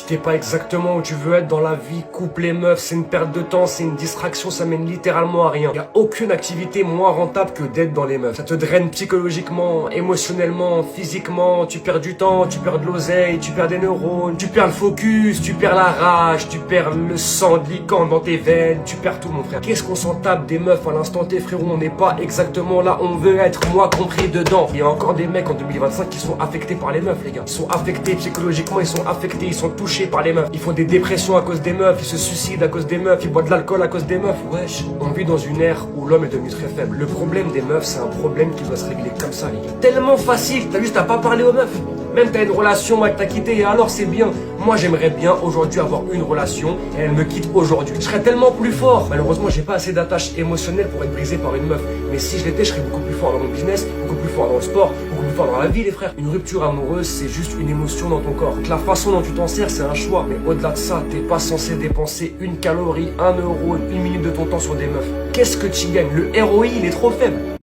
t'es pas exactement où tu veux être dans la vie, coupe les meufs, c'est une perte de temps, c'est une distraction, ça mène littéralement à rien. Y a aucune activité moins rentable que d'être dans les meufs. Ça te draine psychologiquement, émotionnellement, physiquement, tu perds du temps, tu perds de l'oseille, tu perds des neurones, tu perds le focus, tu perds la rage, tu perds le sang de licorne dans tes veines, tu perds tout mon frère. Qu'est-ce qu'on s'en tape des meufs à l'instant T, frérot, on n'est pas exactement là, on veut être, moi compris dedans. Il y a encore des mecs en 2025 qui sont affectés par les meufs, les gars. Ils sont affectés psychologiquement, ils sont affectés, ils sont touchés par les meufs. Ils font des dépressions à cause des meufs, ils se suicident à cause des meufs, ils boivent de l'alcool à cause des meufs. Wesh, on vit dans une ère où l'homme est devenu très faible. Le problème des meufs, c'est un problème qui doit se régler comme ça, les gars. Tellement facile, t'as juste à pas parler aux meufs. Même t'as une relation, elle t'a quitté et alors c'est bien. Moi j'aimerais bien aujourd'hui avoir une relation et elle me quitte aujourd'hui. Je serais tellement plus fort. Malheureusement j'ai pas assez d'attache émotionnelle pour être brisé par une meuf. Mais si je l'étais, je serais beaucoup plus fort dans mon business, beaucoup plus fort dans le sport, beaucoup plus fort dans la vie les frères. Une rupture amoureuse c'est juste une émotion dans ton corps. Donc la façon dont tu t'en sers c'est un choix. Mais au-delà de ça, t'es pas censé dépenser une calorie, 1 euro, une minute de ton temps sur des meufs. Qu'est-ce que tu gagnes? Le ROI il est trop faible.